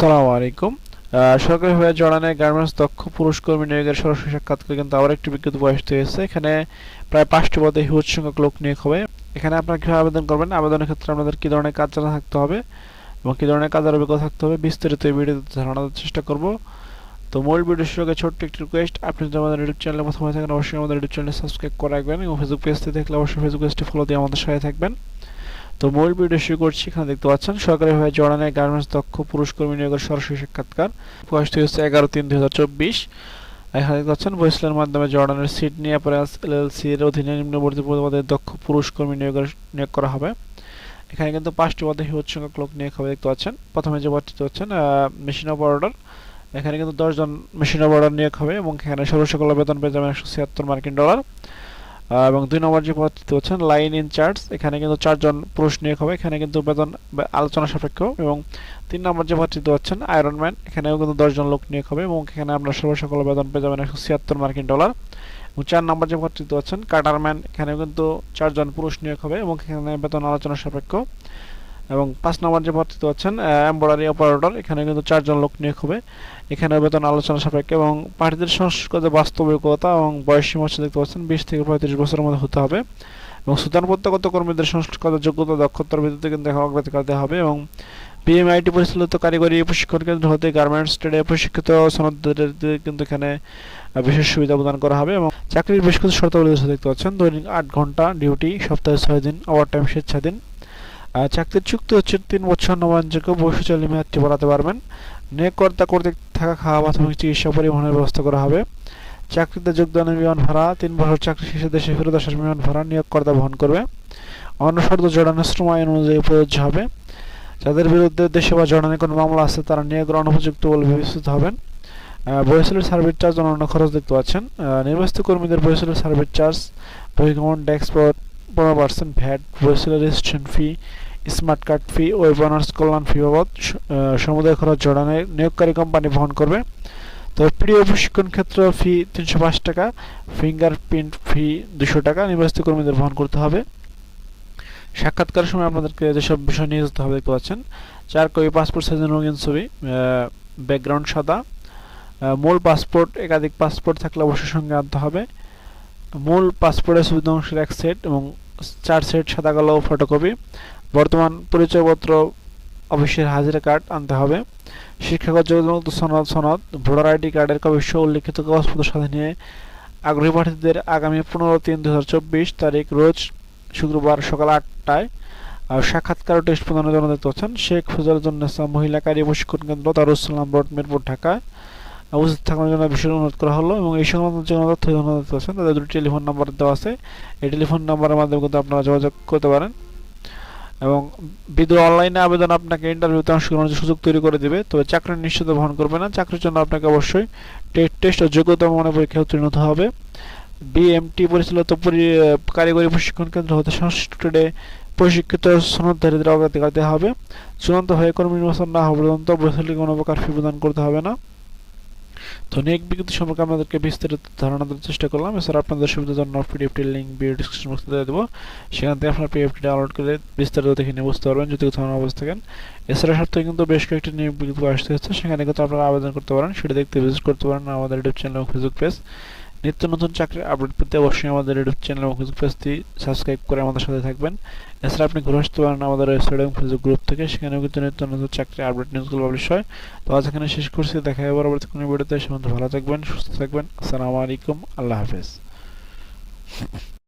আসসালামু আলাইকুম। সরকারিভাবে জড়ানো গার্মেন্টস দক্ষ পুরুষ কর্মী নিয়োগের সরাসরি সাক্ষাৎকারে কিন্তু আবার একটি বিজ্ঞপ্তি প্রকাশিত হয়েছে। এখানে প্রায় 5টি পদে হিউজ সংখ্যক লোক নিয়োগ হবে। এখানে আপনারা কিভাবে আবেদন করবেন, আবেদনের ক্ষেত্রে আপনাদের কি ধরনের কাজ জানা থাকতে হবে এবং কি ধরনের কাজের অভিজ্ঞতা থাকতে হবে বিস্তারিত এই ভিডিওতে ধারণা দেওয়ার চেষ্টা করব। তো মূল ভিডিও শুরু আগে ছোট্ট একটি রিকোয়েস্ট, আপনি যদি আমাদের ইউটিউব চ্যানেলে প্রথম হয়ে থাকেন অবশ্যই আমাদের ইউটিউব চ্যানেল সাবস্ক্রাইব করে রাখবেন এবং ফেসবুক পেজটি দেখলে অবশ্যই ফেসবুক পেজটি ফলো দিয়ে আমাদের সাথে থাকবেন। তো মূল ভিডিও শুরু করছি। এখানে দেখতে পাচ্ছেন সরকারিভাবে জড়ানো গার্মেন্টস দক্ষ পুরুষ কর্মী নিয়োগের সরাসরি সাক্ষাৎকার প্রকাশিত হয়েছে 11/3/2024। এখানে দেখতে পাচ্ছেন বহিষ্কারের মাধ্যমে জর্ডানের সিডনি অ্যাপারেলস এলএলসি এর অধীনে নিম্নবর্তী পদে দক্ষ পুরুষ কর্মী নিয়োগ করা হবে। এখানে কিন্তু 5টি পদে হিউজ সংখ্যক লোক নিয়োগ হবে দেখতে পাচ্ছেন। প্রথমে যে পদটি হচ্ছেন মেশিন অপারেটর। এখানে কিন্তু 10 জন মেশিন অপারেটর নিয়োগ হবে এবং এখানে সর্বসকল বেতন পেয়ে যাবেন $176 এবং 2 নম্বর যে পদটি হচ্ছেন লাইন ইনচার্জ। এখানে কিন্তু 4 জন পুরুষ নিয়োগ হবে। এখানে কিন্তু বেতন আলোচনা সাপেক্ষ। এবং 3 নম্বর যে পদটি হচ্ছেন আয়রনম্যান। এখানেও কিন্তু 10 জন লোক নিয়োগ হবে এবং এখানে আপনারা সর্বসকল বেতন পেয়ে যাবেন $176 এবং 4 নম্বর যে পদটি হচ্ছেন কাটারম্যান। এখানেও কিন্তু 4 জন পুরুষ নিয়োগ হবে এবং এখানে বেতন আলোচনা সাপেক্ষ। এবং 5 নম্বর যে পদটি হচ্ছেন এমব্রয়ডারি অপারেটর। এখানে কিন্তু 4 জন লোক নিয়োগ হবে। এখানে বেতন আলোচনা সাপেক্ষে এবং প্রার্থীদের সংস্কৃত বাস্তব অভিজ্ঞতা এবং বয়স সীমা দেখতে পাচ্ছেন 20 থেকে 35 বছরের মধ্যে হতে হবে এবং সুদান প্রত্যাগত কর্মীদের সংস্কৃত যোগ্যতা দক্ষতার ভিত্তিতে কিন্তু অগ্রাধিকার দেওয়া হবে এবং বিএমআইটি পরিচালিত কারিগরি প্রশিক্ষণ কেন্দ্র হতে গার্মেন্টস ট্রেডে প্রশিক্ষিত সনদদের কিন্তু এখানে বিশেষ সুবিধা প্রদান করা হবে এবং চাকরির বেশ কিছু শর্তাবলী দেখতে পাচ্ছেন। দৈনিক 8 ঘন্টা ডিউটি, সপ্তাহে 6 দিন, ওভারটাইম স্বেচ্ছাধীন। চাকরির চুক্তি হচ্ছে 3 বছর নবায়নযোগ্য, ভবিষ্যৎকালে মেয়াদটি বাড়াতে পারবেন। নিয়োগকর্তা কর্তৃক থাকা, খাওয়া, প্রাথমিক চিকিৎসা, পরিবহনের ব্যবস্থা করা হবে। চাকরিতে যোগদানের বিমান ভাড়া, 3 বছর চাকরি শেষে দেশে ফেরত আসার বিমান ভাড়া নিয়োগকর্তা বহন করবে। অন্য শর্ত জড়ানোর শ্রম আইন অনুযায়ী প্রযোজ্য হবে। যাদের বিরুদ্ধে দেশে বা জড়ানোর কোনো মামলা আছে তারা নিয়োগের অনুপযুক্ত বলে বিবেচিত হবেন। বহিঃশিল্পের সার্ভিস চার্জ অন্যান্য খরচ দেখতে পাচ্ছেন। নির্বাচিত কর্মীদের বহিঃশিল্পের সার্ভিস চার্জ, বহির্গমন ট্যাক্স 15% ভ্যাট, বহিঃশিল্পের registration fee, smart card fee, wage earners কল্যাণ ফি বাবদ সমুদায় খরচ জড়ানো নিয়োগকারী কোম্পানি বহন করবে। তো প্রিয় প্রশিক্ষণ ক্ষেত্র ফি $305, ফিঙ্গারপ্রিন্ট ফি $200 নির্বাচিত কর্মীদের বহন করতে হবে। সাক্ষাৎকারের সময় আপনাদেরকে যেসব বিষয় নিয়ে যেতে হবে দেখতে পাচ্ছেন। 4 কপি পাসপোর্ট সাইজের রঙিন ছবি, ব্যাকগ্রাউন্ড সাদা। মূল পাসপোর্ট, একাধিক পাসপোর্ট থাকলে অবশ্যই সঙ্গে আনতে হবে। মূল পাসপোর্টের সুবিধা অংশের 1 সেট এবং 4 সেট সাদা কালো ফটোকপি। বর্তমান পরিচয়পত্র, অফিসের হাজিরা কার্ড আনতে হবে। শিক্ষাগত যোগ্যতা সনদ, ভোটার আইডি কার্ডের কপি সহ উল্লিখিত কাগজপত্র সাথে নিয়ে আগ্রহী প্রার্থীদের আগামী 15/3/2024 তারিখ রোজ শুক্রবার সকাল 8টায় সাক্ষাৎকার ও টেস্ট প্রদানের জন্য দেখতে পাচ্ছেন শেখ ফজলুন্নেসা মহিলা কারি প্রশিক্ষণ কেন্দ্র, দারুসালাম রোড, মিরপুর, ঢাকা উপস্থিত থাকার জন্য বিষয় অনুরোধ করা হলো এবং এই সংক্রান্ত যে কোনো তথ্য দেখতে পাচ্ছেন তাদের 2টি টেলিফোন নাম্বার দেওয়া আছে। এই টেলিফোন নাম্বারের মাধ্যমে কিন্তু আপনারা যোগাযোগ করতে পারেন এবং বিধু অনলাইনে আবেদন আপনাকে ইন্টারভিউতে অংশগ্রহণের সুযোগ তৈরি করে দেবে। তবে চাকরির নিশ্চিত বহন করবে না। চাকরির জন্য আপনাকে অবশ্যই টেস্ট ও যোগ্যতা মানের পরীক্ষায় উত্তীর্ণ হতে হবে। বিএমটি পরিচালিত কারিগরি প্রশিক্ষণ কেন্দ্র হতে সংশ্লিষ্ট ট্রেডে প্রশিক্ষিত সনদধারীদের অগ্রাধিকার দেওয়া হবে। চূড়ান্ত হয়ে কর্মী নির্বাচন না হওয়া পর্যন্ত বৈশালী কোনো প্রকার ফি প্রদান করতে হবে না। তো নিয়োগ বিজ্ঞপ্তি সম্পর্কে আপনাদেরকে বিস্তারিত ধারণা দেওয়ার চেষ্টা করলাম। এছাড়া আপনাদের সুবিধার জন্য পিডিএফটির লিঙ্ক ভিডিও ডিসক্রিপশন বক্সে দিয়ে দেবো। সেখান থেকে আপনারা পিডিএফটি ডাউনলোড করে বিস্তারিত দেখে নিয়ে বুঝতে পারবেন যদি কোথাও অবস্থা থাকেন। এছাড়া সপ্তাহে কিন্তু বেশ কয়েকটি নিয়োগ বিজ্ঞপ্তি আসতে হচ্ছে, সেখানে কিন্তু আপনারা আবেদন করতে পারেন। সেটা দেখতে ভিজিট করতে পারেন আমাদের ইউটিউব চ্যানেল এবং ফেসবুক পেজ। নিত্য নতুন চাকরির আপডেট পেতে অবশ্যই আমাদের ইউটিউব চ্যানেল এবং ফেসবুক পেজটি সাবস্ক্রাইব করে আমাদের সাথে থাকবেন। এছাড়া আপনি ঘুরে আসতে পারেন আমাদের ওয়েবসাইট এবং ফেসবুক গ্রুপ থেকে, সেখানেও কিন্তু নিত্য নতুন চাকরির আপডেট নিউজগুলো পাবলিশ হয়। তো আজ এখানে শেষ করছি, দেখা হবে পরবর্তী কোনো ভিডিওতে। সে ভালো থাকবেন, সুস্থ থাকবেন। আসসালামু আলাইকুম, আল্লাহ হাফেজ।